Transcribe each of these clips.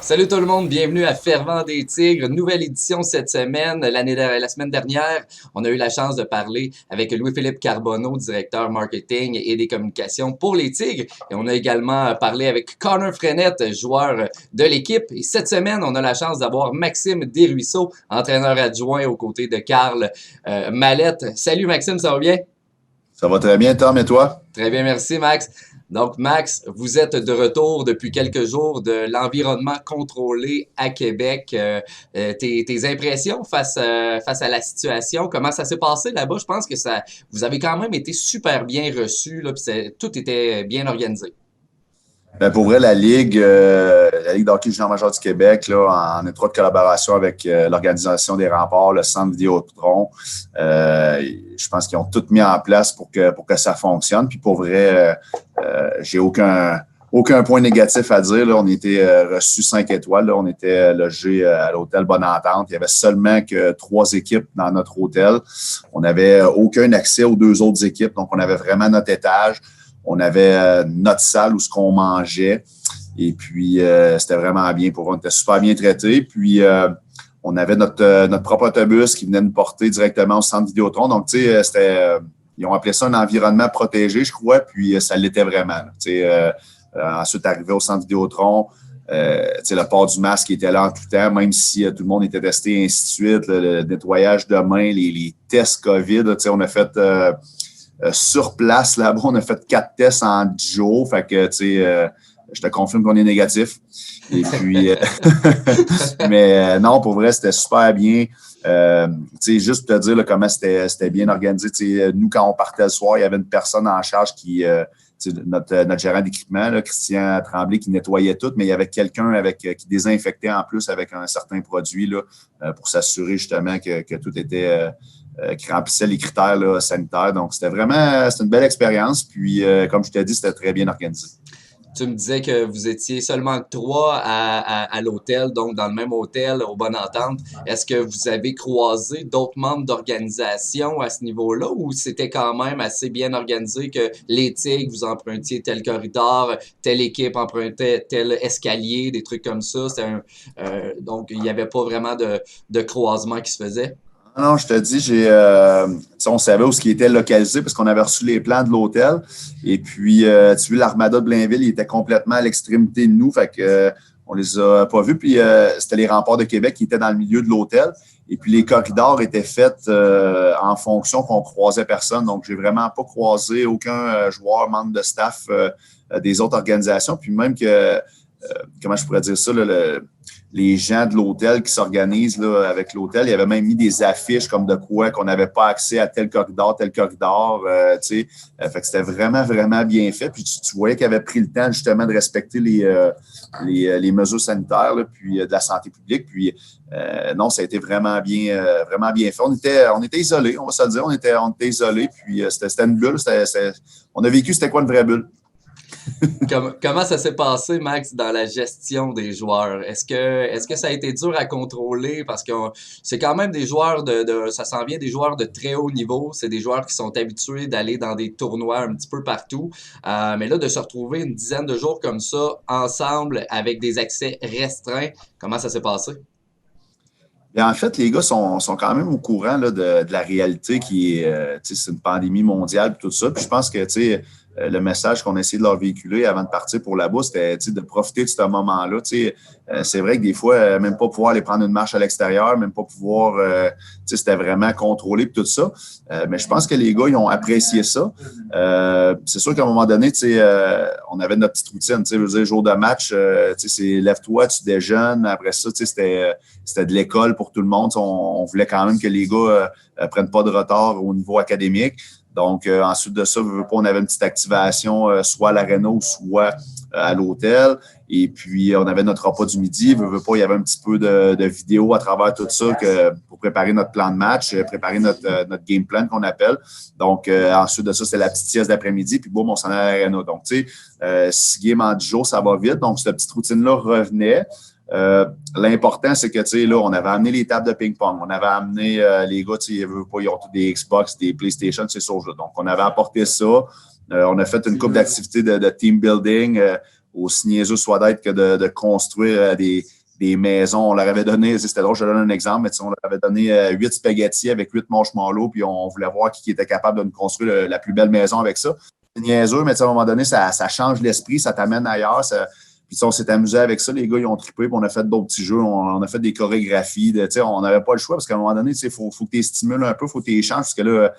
Salut tout le monde, bienvenue à Fervent des Tigres, nouvelle édition cette semaine. La semaine dernière, on a eu la chance de parler avec Louis-Philippe Carbonneau, directeur marketing et des communications pour les Tigres. Et on a également parlé avec Connor Frenette, joueur de l'équipe. Et cette semaine, on a la chance d'avoir Maxime Desruisseaux, entraîneur adjoint aux côtés de Carl Mallette. Salut Maxime, ça va bien? Ça va très bien, Tom, et toi? Très bien, merci Max. Donc Max, vous êtes de retour depuis quelques jours de l'environnement contrôlé à Québec. Tes impressions face à la situation, comment ça s'est passé là-bas? Je pense que vous avez quand même été super bien reçus, là, puis tout était bien organisé. Ben, pour vrai, la Ligue d'hockey junior major du Québec, là, en étroite collaboration avec l'Organisation des remparts, le Centre Vidéotron, je pense qu'ils ont tout mis en place pour que ça fonctionne. Puis pour vrai, j'ai aucun point négatif à dire. Là. On était reçus 5 étoiles. Là. On était logés à l'hôtel Bonne Entente. Il y avait seulement que 3 équipes dans notre hôtel. On n'avait aucun accès aux 2 autres équipes. Donc, on avait vraiment notre étage. On avait notre salle où ce qu'on mangeait. Et puis, c'était vraiment bien pour eux. On était super bien traités. Puis, on avait notre propre autobus qui venait nous porter directement au centre Vidéotron. Donc, tu sais, ils ont appelé ça un environnement protégé, je crois. Puis, ça l'était vraiment. Tu sais, ensuite, arrivé au centre Vidéotron, le port du masque était là en tout temps, même si tout le monde était testé et ainsi de suite. Le nettoyage de mains, les tests COVID. Tu sais, on a fait... sur place, là-bas, on a fait 4 tests en 10 jours. Fait que, tu sais, je te confirme qu'on est négatif. Et puis, non, pour vrai, c'était super bien. Tu sais, juste pour te dire là, comment c'était bien organisé. Tu sais, nous, quand on partait le soir, il y avait une personne en charge qui, notre gérant d'équipement, là, Christian Tremblay, qui nettoyait tout, mais il y avait quelqu'un qui désinfectait en plus avec un certain produit là, pour s'assurer justement que tout était... qui remplissait les critères là, sanitaires. Donc, c'était une belle expérience. Puis, comme je t'ai dit, c'était très bien organisé. Tu me disais que vous étiez seulement 3 à l'hôtel, donc dans le même hôtel, au Bonne Entente. Est-ce que vous avez croisé d'autres membres d'organisation à ce niveau-là ou c'était quand même assez bien organisé que les Tigres, vous empruntiez tel corridor, telle équipe empruntait tel escalier, des trucs comme ça? Donc, il n'y avait pas vraiment de croisement qui se faisait? Non, je te dis, on savait où ce qui était localisé parce qu'on avait reçu les plans de l'hôtel. Et puis, tu vois, l'Armada de Blainville, il était complètement à l'extrémité de nous. Fait que, on les a pas vus. Puis, c'était les remparts de Québec qui étaient dans le milieu de l'hôtel. Et puis, les corridors étaient faits en fonction qu'on croisait personne. Donc, j'ai vraiment pas croisé aucun joueur, membre de staff des autres organisations. Puis, même que, comment je pourrais dire ça, là, les gens de l'hôtel qui s'organisent là, avec l'hôtel, il y avait même mis des affiches comme de quoi qu'on n'avait pas accès à tel corridor, tu sais. Fait que c'était vraiment, vraiment bien fait. Puis tu voyais qu'ils avaient pris le temps justement de respecter les mesures sanitaires, là, puis de la santé publique. Puis non, ça a été vraiment bien fait. On était isolés, on va se le dire. On était isolés. Puis c'était une bulle. On a vécu, c'était quoi une vraie bulle? Comment ça s'est passé, Max, dans la gestion des joueurs? Est-ce que ça a été dur à contrôler? Parce que c'est quand même des joueurs ça s'en vient des joueurs de très haut niveau. C'est des joueurs qui sont habitués d'aller dans des tournois un petit peu partout. Mais là, de se retrouver une dizaine de jours comme ça, ensemble, avec des accès restreints, comment ça s'est passé? Bien, en fait, les gars sont quand même au courant là, de la réalité qui est, c'est une pandémie mondiale et tout ça. Puis je pense que, tu sais, le message qu'on a essayé de leur véhiculer avant de partir pour là-bas, c'était de profiter de ce moment-là. C'est vrai que des fois, même pas pouvoir aller prendre une marche à l'extérieur, même pas pouvoir, c'était vraiment contrôlé et tout ça. Mais je pense que les gars, ils ont apprécié ça. C'est sûr qu'à un moment donné, on avait notre petite routine. Je veux dire, jour de match, c'est lève-toi, tu déjeunes. Après ça, c'était de l'école pour tout le monde. On voulait quand même que les gars prennent pas de retard au niveau académique. Donc, ensuite de ça, on avait une petite activation, soit à l'aréna ou soit à l'hôtel. Et puis, on avait notre repas du midi. Il y avait un petit peu de vidéo à travers tout ça pour préparer notre plan de match, préparer notre game plan qu'on appelle. Donc, ensuite de ça, c'était la petite sieste d'après-midi. Puis, boum, on s'en allait à l'aréna. Donc, tu sais, 6 games en 10 jours, ça va vite. Donc, cette petite routine-là revenait. L'important, c'est que, tu sais, là, on avait amené les tables de ping-pong, on avait amené les gars, tu sais, ils ont tous des Xbox, des PlayStation, ces choses-là. Donc, on avait apporté ça. On a fait une couple d'activités de team building aussi niaiseux soit d'être que de construire des maisons. On leur avait donné, c'était drôle, je te donne un exemple, mais on leur avait donné 8 spaghettis avec 8 marshmallows, puis on voulait voir qui était capable de nous construire la plus belle maison avec ça. C'est niaiseux, mais à un moment donné, ça change l'esprit, ça t'amène ailleurs. Puis on s'est amusé avec ça, les gars, ils ont trippé, puis on a fait d'autres petits jeux, on a fait des chorégraphies. On n'avait pas le choix parce qu'à un moment donné, il faut que tu les stimules un peu, il faut que tu les changes, parce que là,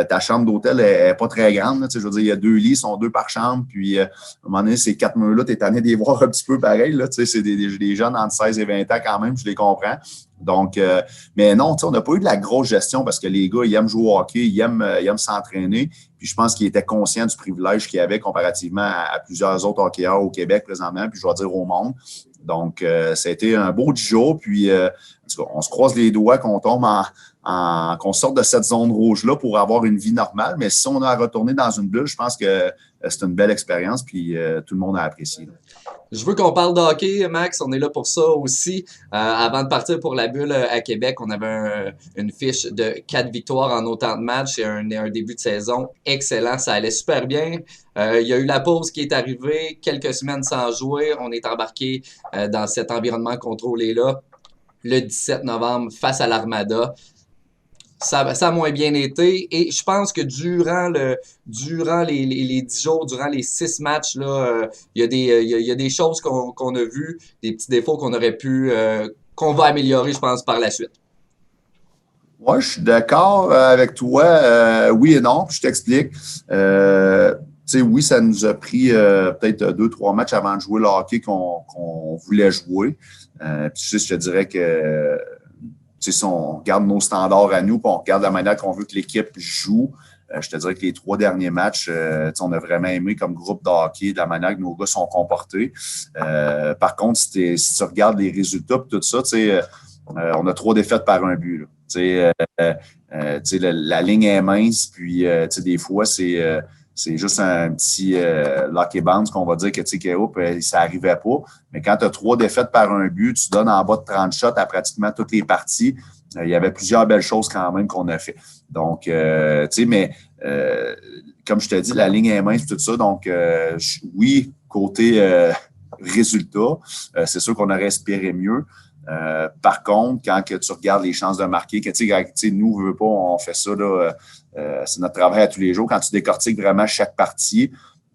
ta chambre d'hôtel n'est pas très grande. Là, je veux dire, il y a 2 lits, ils sont 2 par chambre, puis à un moment donné, ces 4 murs-là, tu es tanné de les voir un petit peu pareil. Là, c'est des jeunes entre 16 et 20 ans quand même, je les comprends. Donc, mais non, on n'a pas eu de la grosse gestion parce que les gars, ils aiment jouer au hockey, ils aiment s'entraîner. Puis je pense qu'ils étaient conscients du privilège qu'ils avaient comparativement à plusieurs autres hockeyeurs au Québec présentement, puis je vais dire au monde. Donc, ça a été un beau 10 jours. Puis, on se croise les doigts qu'on tombe qu'on sorte de cette zone rouge-là pour avoir une vie normale. Mais si on a à retourner dans une bulle, je pense que c'est une belle expérience. Puis, tout le monde a apprécié. Je veux qu'on parle de hockey, Max. On est là pour ça aussi. Avant de partir pour la bulle à Québec, on avait une fiche de 4 victoires en autant de matchs et un début de saison excellent. Ça allait super bien. Il y a eu la pause qui est arrivée, quelques semaines sans jouer. On est embarqué dans cet environnement contrôlé-là le 17 novembre face à l'Armada. Ça a moins bien été et je pense que durant les 10 jours, durant les 6 matchs, là, il y a des choses qu'on a vues, des petits défauts qu'on aurait pu, qu'on va améliorer, je pense, par la suite. Moi, je suis d'accord avec toi. Oui et non, je t'explique. Oui, ça nous a pris peut-être 2-3 matchs avant de jouer le hockey qu'on voulait jouer. Puis je te dirais que si on regarde nos standards à nous, puis on regarde la manière qu'on veut que l'équipe joue, je te dirais que les 3 derniers matchs, on a vraiment aimé comme groupe de hockey, de la manière que nos gars sont comportés. Par contre, si tu regardes les résultats et tout ça, on a 3 défaites par un but. La ligne est mince, puis des fois, c'est juste un petit lucky bounce qu'on va dire que ça n'arrivait pas. Mais quand tu as 3 défaites par un but, tu donnes en bas de 30 shots à pratiquement toutes les parties. Il y avait plusieurs belles choses quand même qu'on a fait. Donc, comme je te dis, la ligne est mince et tout ça. Donc, oui, côté résultat, c'est sûr qu'on aurait espéré mieux. Par contre, quand que tu regardes les chances de marquer, nous, on fait ça, là, c'est notre travail à tous les jours. Quand tu décortiques vraiment chaque partie,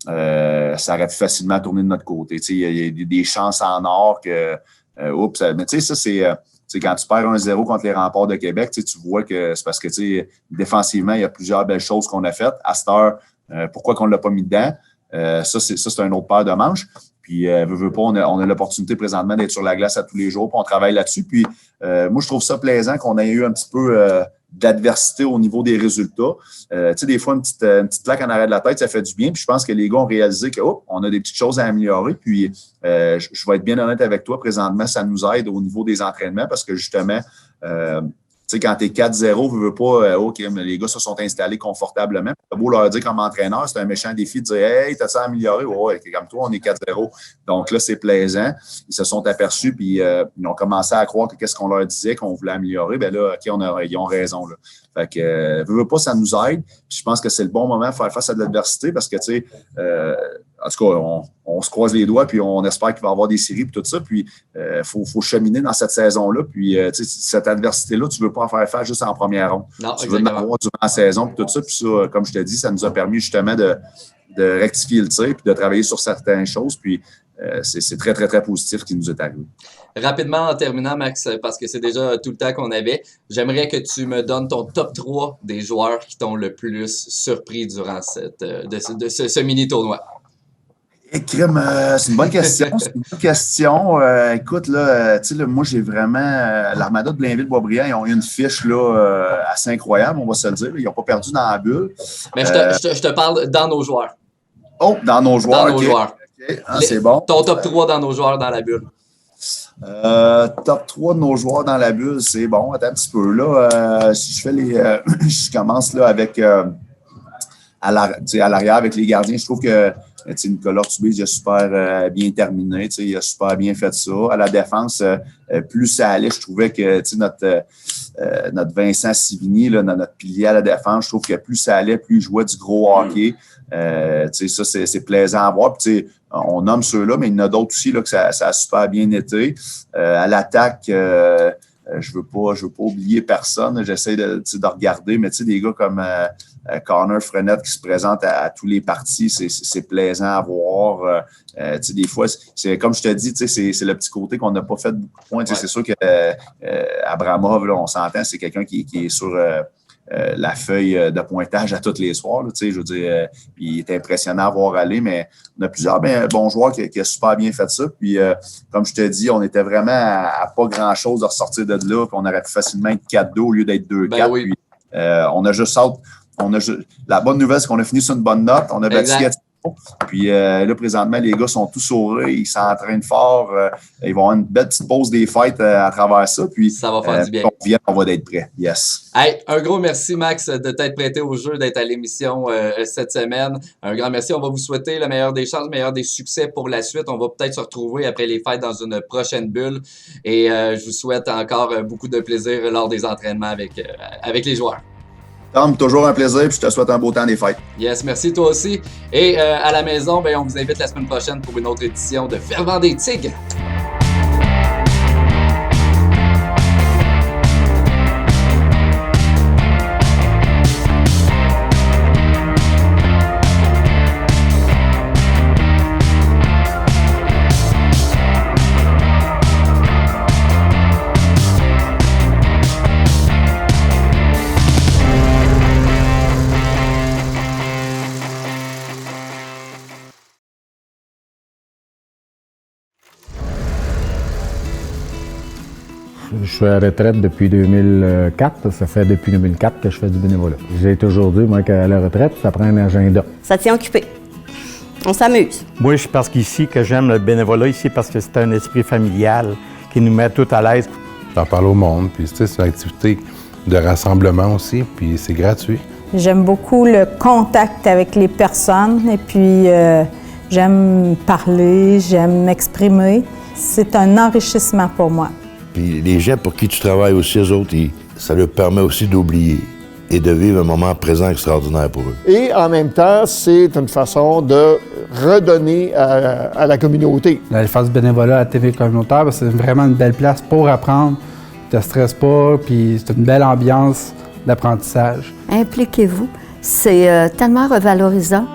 ça aurait pu facilement tourner de notre côté. Il y a des chances en or que, mais ça, c'est quand tu perds 1-0 contre les Remparts de Québec, tu vois que c'est parce que défensivement, il y a plusieurs belles choses qu'on a faites. À cette heure, pourquoi qu'on ne l'a pas mis dedans? Ça, c'est un autre paire de manches. Puis, veut pas, on a l'opportunité présentement d'être sur la glace à tous les jours, puis on travaille là-dessus. Puis, moi, je trouve ça plaisant qu'on ait eu un petit peu d'adversité au niveau des résultats. Des fois, une petite plaque en arrière de la tête, ça fait du bien. Puis, je pense que les gars ont réalisé qu'on a des petites choses à améliorer. Puis, je vais être bien honnête avec toi. Présentement, ça nous aide au niveau des entraînements parce que, justement, quand tu es 4-0, veux pas, OK, mais les gars se sont installés confortablement. C'est beau leur dire comme entraîneur, c'est un méchant défi de dire Hey, t'as ça amélioré? Ouais, comme toi, on est 4-0. Donc là, c'est plaisant. Ils se sont aperçus, puis ils ont commencé à croire que qu'est-ce qu'on leur disait, qu'on voulait améliorer. Bien là, OK, ils ont raison. Là. Fait que, veux pas, ça nous aide. Puis je pense que c'est le bon moment de faire face à de l'adversité parce que, en tout cas, on se croise les doigts, puis on espère qu'il va y avoir des séries, puis tout ça. Puis, faut cheminer dans cette saison-là. Puis, cette adversité-là, tu ne veux pas en faire face juste en première ronde. Non, tu veux en avoir durant la saison, puis tout ça. Puis ça, comme je te dis, ça nous a permis justement de rectifier le tir, puis de travailler sur certaines choses. Puis, c'est très, très, très positif ce qui nous est arrivé. Rapidement, en terminant, Max, parce que c'est déjà tout le temps qu'on avait, j'aimerais que tu me donnes ton top 3 des joueurs qui t'ont le plus surpris durant ce mini-tournoi. C'est une bonne question. Écoute, là, moi, j'ai vraiment... l'Armada de Blainville-Boisbriand, ils ont eu une fiche là, assez incroyable, on va se le dire. Ils n'ont pas perdu dans la bulle. Mais je te parle dans nos joueurs. Oh, dans nos joueurs. Dans nos joueurs. Okay. Ah, c'est bon. Ton top 3 dans nos joueurs dans la bulle. Top 3 de nos joueurs dans la bulle, c'est bon. Attends un petit peu. Là, si je fais je commence là avec... à l'arrière avec les gardiens, je trouve que Nicolas Ortubise, il a super bien terminé, il a super bien fait ça. À la défense, plus ça allait, je trouvais que notre notre Vincent Sivigny, là, notre pilier à la défense. Je trouve que plus ça allait, plus il jouait du gros hockey. Ça, c'est plaisant à voir. Puis, on nomme ceux-là, mais il y en a d'autres aussi là, que ça a super bien été. À l'attaque, je veux pas oublier personne. J'essaie de regarder, mais des gars comme Connor Frenette qui se présente à tous les partis, c'est plaisant à voir. Des fois, c'est comme je te dis, c'est le petit côté qu'on n'a pas fait beaucoup de points. Ouais. C'est sûr que Abramov, là, on s'entend, c'est quelqu'un qui est sur la feuille de pointage à tous les soirs. Là, je veux dire, il est impressionnant à voir aller, mais on a plusieurs bons joueurs qui ont super bien fait ça. Puis, comme je te dis, on était vraiment à pas grand-chose de ressortir de là. Puis on aurait pu facilement être 4-2 au lieu d'être 2-4. Oui. Puis, on a juste hâte. La bonne nouvelle, c'est qu'on a fini sur une bonne note. On a battu Gatineau. Puis là, présentement, les gars sont tous sourires, ils s'entraînent fort. Ils vont avoir une belle petite pause des fêtes à travers ça. Puis ça va faire du bien. On va être prêts. Yes. Hey, un gros merci, Max, de t'être prêté au jeu, d'être à l'émission cette semaine. Un grand merci. On va vous souhaiter le meilleur des chances, le meilleur des succès pour la suite. On va peut-être se retrouver après les fêtes dans une prochaine bulle. Et je vous souhaite encore beaucoup de plaisir lors des entraînements avec les joueurs. Tom, toujours un plaisir, puis je te souhaite un beau temps des fêtes. Yes, merci toi aussi. Et à la maison, on vous invite la semaine prochaine pour une autre édition de Fervent des Tigres. Je suis à la retraite depuis 2004. Ça fait depuis 2004 que je fais du bénévolat. J'ai toujours dit, moi, qu'à la retraite, ça prend un agenda. Ça tient occupé. On s'amuse. Moi, je pense qu'ici, que j'aime le bénévolat ici parce que c'est un esprit familial qui nous met tout à l'aise. J'en parle au monde, puis c'est une activité de rassemblement aussi, puis c'est gratuit. J'aime beaucoup le contact avec les personnes et puis j'aime parler, j'aime m'exprimer. C'est un enrichissement pour moi. Puis les gens pour qui tu travailles aussi, eux autres, ça leur permet aussi d'oublier et de vivre un moment présent extraordinaire pour eux. Et en même temps, c'est une façon de redonner à la communauté. D'aller faire du bénévolat à la TV communautaire, c'est vraiment une belle place pour apprendre. Tu ne te stresses pas, puis c'est une belle ambiance d'apprentissage. Impliquez-vous, c'est tellement revalorisant.